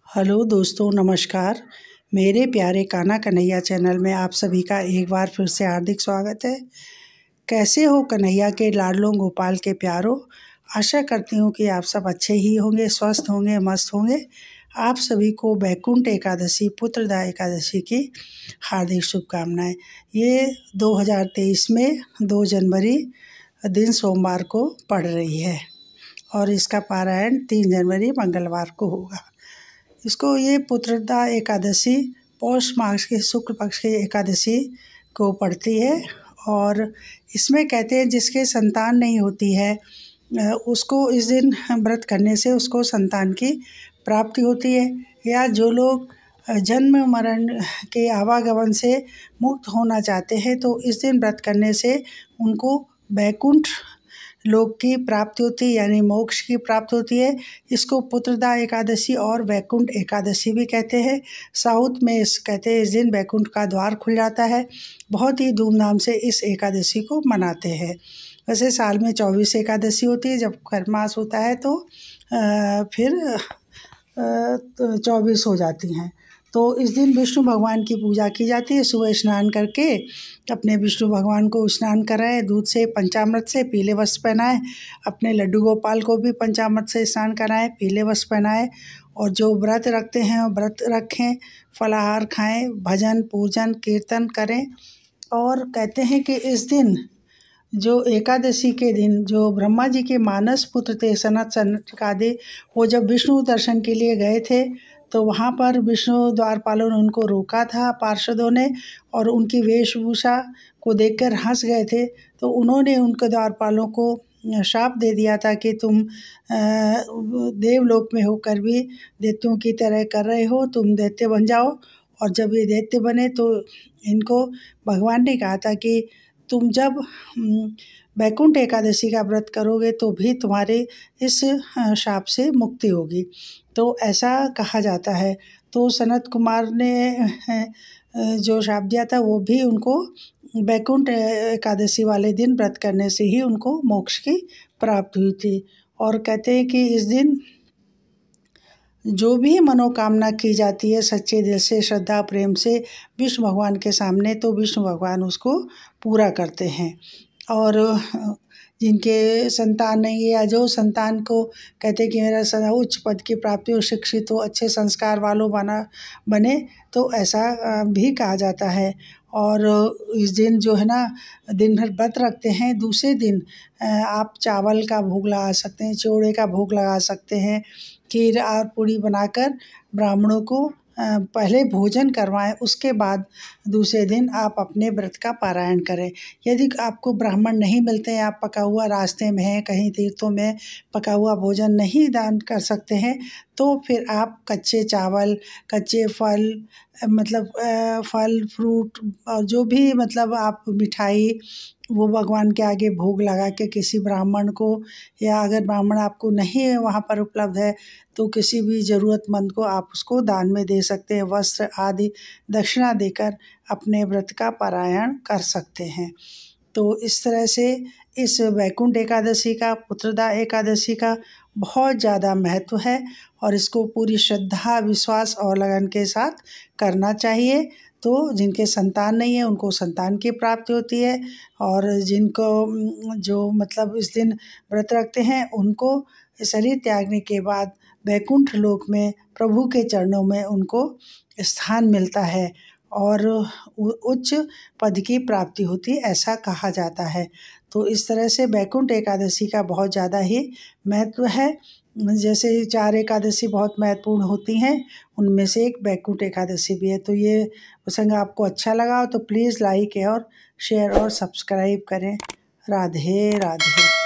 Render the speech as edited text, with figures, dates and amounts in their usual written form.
Hello दोस्तों, नमस्कार। मेरे प्यारे कान्हा कन्हैया चैनल में आप सभी का एक बार फिर से हार्दिक स्वागत है। कैसे हो कन्हैया के लाडलों, गोपाल के प्यारों। आशा करती हूँ कि आप सब अच्छे ही होंगे, स्वस्थ होंगे, मस्त होंगे। आप सभी को वैकुंठ एकादशी, पुत्रदा एकादशी की हार्दिक शुभकामनाएं। ये 2023 में 2 जनवरी दिन सोमवार को पड़ रही है और इसका पारायण 3 जनवरी मंगलवार को होगा। इसको ये पुत्रदा एकादशी पौष मास के शुक्ल पक्ष की एकादशी को पड़ती है और इसमें कहते हैं जिसके संतान नहीं होती है उसको इस दिन व्रत करने से उसको संतान की प्राप्ति होती है, या जो लोग जन्म मरण के आवागमन से मुक्त होना चाहते हैं तो इस दिन व्रत करने से उनको वैकुंठ लोक की प्राप्ति होती है, यानी मोक्ष की प्राप्ति होती है। इसको पुत्रदा एकादशी और वैकुंठ एकादशी भी कहते हैं। साउथ में कहते हैं इस दिन वैकुंठ का द्वार खुल जाता है। बहुत ही धूमधाम से इस एकादशी को मनाते हैं। वैसे साल में 24 एकादशी होती है, जब खरमास होता है तो फिर 24 हो जाती हैं। तो इस दिन विष्णु भगवान की पूजा की जाती है। सुबह स्नान करके अपने विष्णु भगवान को स्नान कराएं, दूध से, पंचामृत से, पीले वस्त्र पहनाएं। अपने लड्डू गोपाल को भी पंचामृत से स्नान कराएं, पीले वस्त्र पहनाएं। और जो व्रत रखते हैं वो व्रत रखें, फलाहार खाएं, भजन पूजन कीर्तन करें। और कहते हैं कि इस दिन जो एकादशी के दिन जो ब्रह्मा जी के मानस पुत्र थे सनत सनकादि, वो जब विष्णु दर्शन के लिए गए थे तो वहाँ पर विष्णु द्वारपालों ने उनको रोका था, पार्षदों ने, और उनकी वेशभूषा को देखकर हंस गए थे। तो उन्होंने उनके द्वारपालों को शाप दे दिया था कि तुम देवलोक में होकर भी दैत्यों की तरह कर रहे हो, तुम दैत्य बन जाओ। और जब ये दैत्य बने तो इनको भगवान ने कहा था कि तुम जब वैकुंठ एकादशी का व्रत करोगे तो भी तुम्हारे इस शाप से मुक्ति होगी। तो ऐसा कहा जाता है। तो सनत कुमार ने जो शाप दिया था वो भी उनको वैकुंठ एकादशी वाले दिन व्रत करने से ही उनको मोक्ष की प्राप्ति हुई थी। और कहते हैं कि इस दिन जो भी मनोकामना की जाती है सच्चे दिल से, श्रद्धा प्रेम से विष्णु भगवान के सामने, तो विष्णु भगवान उसको पूरा करते हैं। और जिनके संतान नहीं है या जो संतान को कहते हैं कि मेरा सदा उच्च पद की प्राप्ति हो, शिक्षित हो, अच्छे संस्कार वालों बने, तो ऐसा भी कहा जाता है। और इस दिन जो है ना दिन भर व्रत रखते हैं। दूसरे दिन आप चावल का भोग लगा सकते हैं, चिवड़े का भोग लगा सकते हैं, खीर और पूड़ी बनाकर ब्राह्मणों को पहले भोजन करवाएं, उसके बाद दूसरे दिन आप अपने व्रत का पारायण करें। यदि आपको ब्राह्मण नहीं मिलते हैं, आप पका हुआ रास्ते में हैं, कहीं तीर्थों में पका हुआ भोजन नहीं दान कर सकते हैं, तो फिर आप कच्चे चावल, कच्चे फल, मतलब फल फ्रूट और जो भी मतलब आप मिठाई वो भगवान के आगे भोग लगा के किसी ब्राह्मण को, या अगर ब्राह्मण आपको नहीं है वहाँ पर उपलब्ध है तो किसी भी ज़रूरतमंद को आप उसको दान में दे सकते हैं। वस्त्र आदि दक्षिणा देकर अपने व्रत का पारायण कर सकते हैं। तो इस तरह से इस वैकुंठ एकादशी का, पुत्रदा एकादशी का बहुत ज़्यादा महत्व है और इसको पूरी श्रद्धा, विश्वास और लगन के साथ करना चाहिए। तो जिनके संतान नहीं है उनको संतान की प्राप्ति होती है, और जिनको जो मतलब इस दिन व्रत रखते हैं उनको शरीर त्यागने के बाद वैकुंठ लोक में प्रभु के चरणों में उनको स्थान मिलता है और उच्च पद की प्राप्ति होती है, ऐसा कहा जाता है। तो इस तरह से वैकुंठ एकादशी का बहुत ज़्यादा ही महत्व है। जैसे 4 एकादशी बहुत महत्वपूर्ण होती हैं, उनमें से एक वैकुंठ एकादशी भी है। तो ये प्रसंग आपको अच्छा लगा हो तो प्लीज़ लाइक और शेयर और सब्सक्राइब करें। राधे राधे।